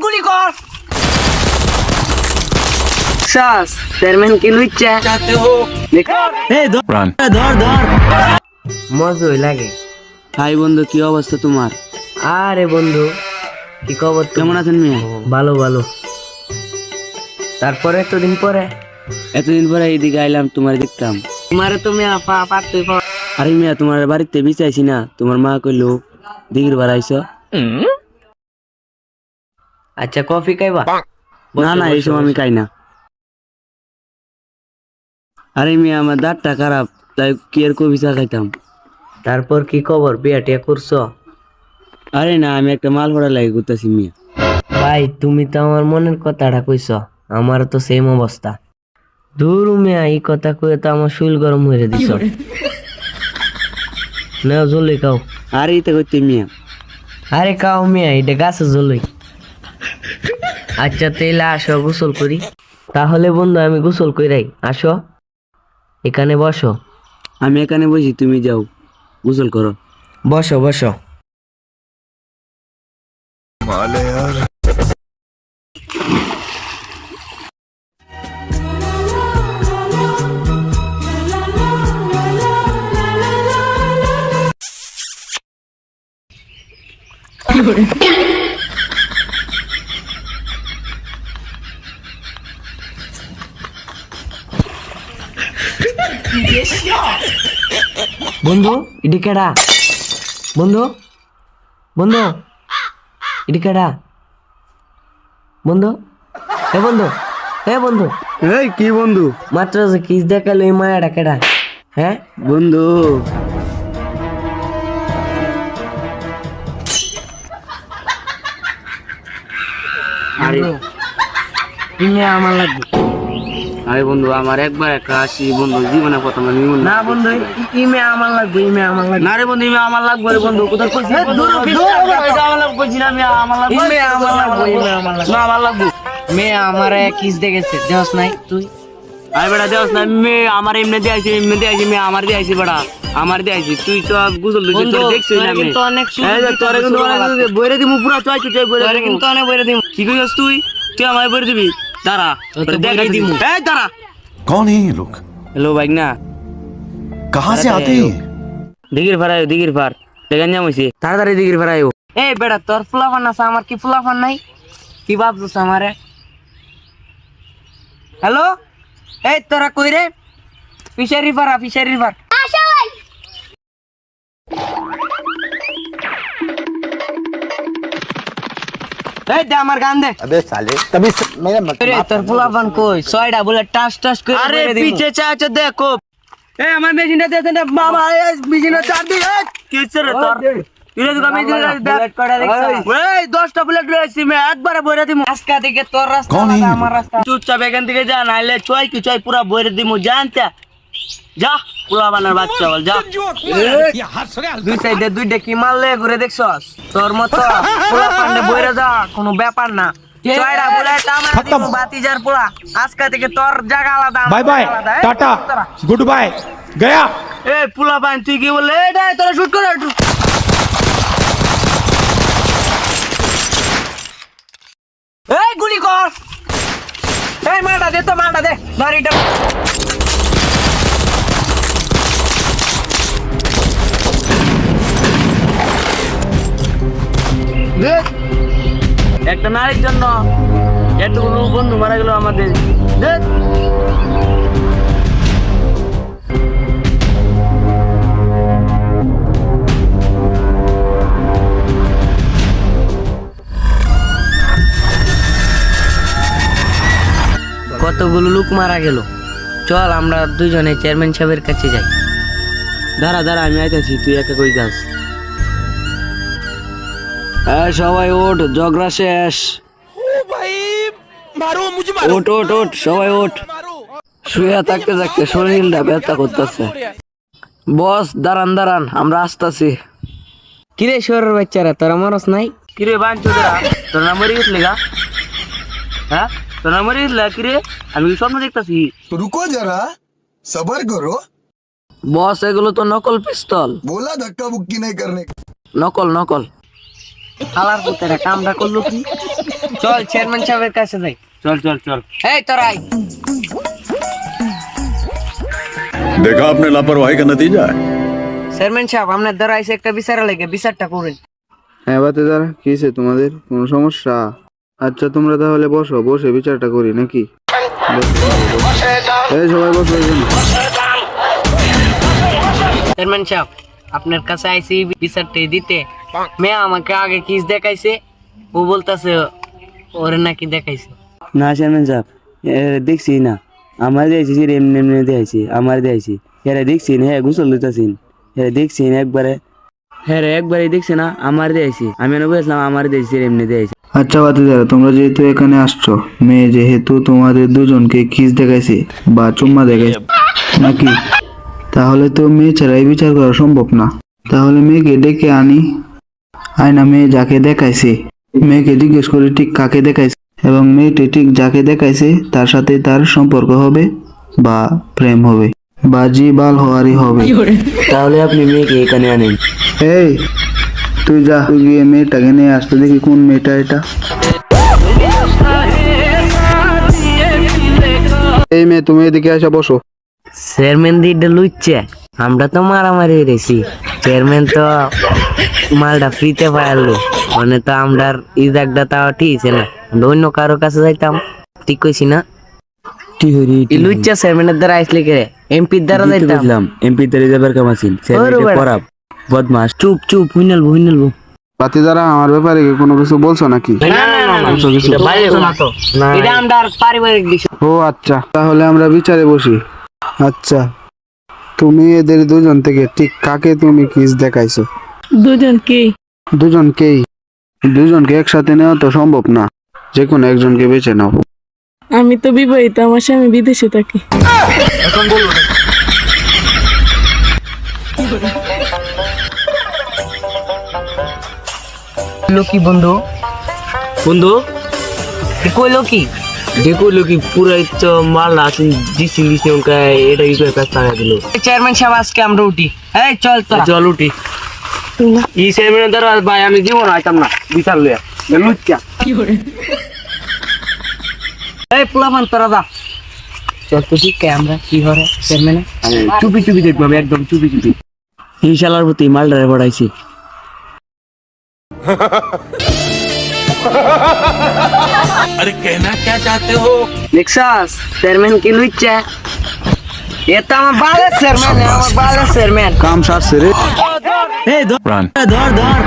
গুলি কর শ্বাস চেয়ারম্যান কি লুইচ্ছা চাতে হো এই ধর ধর ধর মজাই লাগে। হাই বন্ধু, কি অবস্থা তোমার? আরে বন্ধু কি খবর, কেমন আছেন মিয়া? ভালো ভালো। তারপরে এতদিন পরে এইদিকে আইলাম, তোমার দেখতাম। তোমারে তুমি পারতে আরে মিয়া, তোমার বাড়িতে বিচাইছি না, তোমার মা কইলো দিঘির বাড়াইছ। আচ্ছা কফি খাইবা? না না, এইসব আমি খাই না। আরে মিয়া, আমার দাঁতটা খারাপ, তাই কি আর কফি চা খাইতাম। তারপর কি খবর, বিয়া টিয়া করছো? আরে না, আমি একটা মাল ভরা লাগে করতেছি মিয়া। ভাই তুমি তো আমার মনের কথাটা কইছ, আমার তো সেম অবস্থা। দূর মিয়া, এই কথা কয়ে তো আমার শরীর গরম হয়ে দিছ। নাও জলই খাও। আরে এটা করতে মিয়া। আরে খাও মিয়া, এটা গাছে জলই। আচ্ছা তাইলে আসো গোসল করি। তাহলে বন্ধু আমি গোসল কইরাই, আসো এখানে বসো। আমি এখানে বসি, তুমি যাও গোসল করো। বসো বসো। বন্ধু ইডি কেডা? বন্ধু বন্ধু ইডি কেডা? বন্ধু এ বন্ধু, এ বন্ধু, এই কি বন্ধু? মাত্র যে কিস দেখালো এই মায়াটা কেডা? হ্যাঁ বন্ধু আরে তুমি আমার লাগবে। আরে বন্ধু, আমার একবার একটা আসি বন্ধু, জীবনে প্রথম আমি না বন্ধু ইমে আমার লাগবে, ইমে আমার লাগবে। না রে বন্ধু, ইমে আমার লাগবে রে বন্ধু। কোথায় কইছিস? আমার লাগবে, কইছি না আমি আমার লাগবে। ইমে আমার লাগবে, ইমে আমার লাগবে। না আমার লাগবে। মেয়ে আমারে কিস দেখেছে, দেওস নাই তুই? আরে বেটা দেওস না, মে আমার এমনি দিয়েছি, মে আমার দিয়েছি বেটা, আমার দিয়েছি। তুই তো গুজল দিছিস, বন্ধু, তোর দেখছিস না তোরে আমি। কিন্তু অনেক সুযোগ এই যে তোরে কিন্তু দিতেছে, অনেক বইরে দিমু পুরা, চয় চয় বইরে তোরে দিমু। কিন্তু অনেক বইরে দিম। কি কইছস তুই? তুই আমায় বইরে দিবি? দাঁড়া, তো তোরে দেখাই বইরে দিমু। দিমু। এই দাঁড়া। कौन है ये लोग? হ্যালো বাইক না, कहाँ से आते हैं? দিগির ফার আয়ো, দিগির ফার দেখান যাম হইছে, তাড়াতাড়ি দিগির ফার আয়ো। এই বেটা তোর ফুলাফান আছে, আমার কি ফুলাফান নাই? কি ভাবছিস আমারে? হ্যালো, এই তোরা কই রে? ফিশারি পারা, ফিশারি পার। এই দে আমার গান দে। अबे साले तभी मेरा রে তোর ফুলাফান কই? ছয়টা বলে টাস টাস করে আরে বইরে দিমু। পিছে চাচা দেখো, এই আমার মেশিনটা দেন না মামা, এই মেশিনটা চার দি। এই কিছে রে তোর? ইরে তো আমি দিলা বুলেট কয়টা দেখছিস? এই 10টা বুলেট লইছি, মে একবারে বইরে দিমু। আজকা দিকে তোর রাস্তা কৌন আলাদা, এই আমার রাস্তা। চুপচাপ এখান থেকে যা, নাইলে চয় কি চয় পুরা বইরে দিমু, জানতে যা। পুরা বানার বাচ্চা বল, যা। দুই সাইডে দুইটা কি মারলে ঘুরে দেখছস? তোর মতো ফুলাফানে বইরে যা কোনো ব্যাপার না। ছয়টা বুলেট আমার দিমু, বাতিজার পোলা। আজকা থেকে তোর জায়গা আলাদা, আমার बाय बाय জায়গা আলাদা। এই टाटा তোরা। गुड बाय गया। এই পুলা পান তুই কি বললে? এটা তোরা শুট করে একটু। এই গুলি কর। এই মারটা দে তো, মারটা দে। গাড়িটা দে। একটা নারীর জন্য এতগুলো বন্ধু মারা গেল আমাদের। দে। কতগুলো লোক মারা গেল। চল আমরা দুজনে চেয়ারম্যান সাহেবের কাছে যাই। দাঁড়া দাঁড়া, আমি আইতাছি, তুই একা কই যাস? সবাই ওঠ, ঝগড়া শেষ। ওঠ ওঠ ওঠ, সবাই ওঠ। শুয়ে থাকতে থাকতে শরীরটা ব্যথা করতেছে। বস দাঁড়ান দাঁড়ান, আমরা আসতেছি। কিরে শহরের বাচ্চারা, তোরা মরস নাই? কিরে বাঞ্চোদরা, তোর নাম মরে গেছিলি গা? হ্যাঁ, তোর নাম মরে গেছিলি কিরে? আমি কি স্বপ্ন দেখতেছি? तो रुको जरा सबर करो। বস এগুলো তো নকল পিস্তল। बोला धक्का बुक्की नहीं करने का। নকল নকল। হালার পুতেরা কামটা করলো কি? চল চেয়ারম্যান সাহেবের কাছে যাই। চল চল চল। এই তোরাই देखा आपने लापरवाही का नतीजा है। চেয়ারম্যান সাহেব আপনার দ্বারা এসে একটা বিচার লাগে, বিচারটা করেন। হ্যাঁ বাতিদার, কি হয়েছে তোমাদের? কোনো সমস্যা? আচ্ছা তোমরা তাহলে বসো, বসে বিচারটা করি নাকি? এই সবাই বসো এখানে। চেয়ারম্যান সাহেব আপনার কাছে আইসি বিচারটা দিতে। মেয়ে আমাকে আগে কিস দেখাইছে, ও বলতাছে ওরে নাকি দেখাইছে। না চেয়ারম্যান সাহেব, দেখছি না, আমার দিয়েছি এমনি এমনি দিয়েছি, আমার দিয়েছি। হ্যাঁ দেখছি না, হ্যাঁ গোসল দিতেছিন, হ্যাঁ দেখছি না একবারে, হ্যাঁ একবারে দেখছি না, আমার দিয়েছি। আমি বুঝলাম আমার দিয়েছি এমনি দিয়েছি। আচ্ছা বাতিদার, তোমরা যেহেতু এখানে আসছো, মেয়ে যেহেতু তোমাদের দুজনকে কিস দেখাইছে বা চুম্মা দেখাইছে নাকি, তাহলে তো মেয়ে ছাড়াই বিচার করা সম্ভব না। তাহলে মেয়েকে ডেকে আনি, আয়না মেয়ে যাকে দেখাইছে মেয়েকে জিজ্ঞেস করে ঠিক কাকে দেখাইছে, এবং মেয়েটি ঠিক যাকে দেখাইছে তার সাথে তার সম্পর্ক হবে বা প্রেম হবে বা জি বাল হওয়ারই হবে। তাহলে আপনি মেয়েকে এখানে আনেন। এই তুই যা, তুই গিয়ে মেয়েটাকে নিয়ে আসতে, দেখি কোন মেয়েটা এটা। এই মেয়ে, তুমি এদিকে এসে বসো। চেয়ারম্যান দিটা লুচ্ছে, আমরা তো মারামারি হয়েছি। চেয়ারম্যান তো মালটা ফ্রিতে পাইলো, মানে তো আমরা ইজাকটা তাও ঠিক আছে না, অন্য কারো কাছে যাইতাম। ঠিক কইছি না? লুচ্চা চেয়ারম্যানের দ্বারা আইসলে কে এমপির দ্বারা যাইতাম। বুঝলাম, এমপি দাঁড়িয়ে যাবার কাম আছেন, পড়াব বদমাস। চুপ চুপ, হুইনালবো হুইনালবো। বাতি দ্বারা আমার ব্যাপারে কি কোনো কিছু বলছো নাকি? না না না না, এটা বাইরে শোনা তো, এটা আমার পারিবারিক বিষয়। ও আচ্ছা, তাহলে আমরা বিচারে বসি। আচ্ছা, তুমি এদের দুজন থেকে ঠিক কাকে তুমি কিস দেখাইছো? দুজনকেই। দুজনকে একসাথে নেওয়া তো সম্ভব না, যে কোনো একজনকে বেছে নাও। আমি তো বিবাহিত, আমার স্বামী বিদেশে থাকি। এখন বলুন লকি বন্ধু, বন্ধু কইলো কি? দেখো লোকি পুরাই তো মাল আছে, দিছি দিছি ওকে এটা ইউটিউবে কাজ টাকা দিল। চেয়ারম্যান সাহেব আজকে আমরা উঠি। এই চল তোরা। চল উঠি। ই চেয়ারম্যানের দ্বারা ভাই আমি জীবন আইতাম না বিচার লইয়া লুচ্চা। এই পোলাপান তোরা যা। চল তো ঠিক আমরা কি করে চেয়ারম্যান চুপি চুপি দেখবো আমি, একদম চুপি চুপি। ইনশাল্লাহর প্রতি মালডারে পড়াইছি। দেখছাস চেয়ারম্যান কি লুইছে? এটা আমার বালের চেয়ারম্যান, আমার বালের চেয়ারম্যান। কাম সারছে রে। ধর ধর।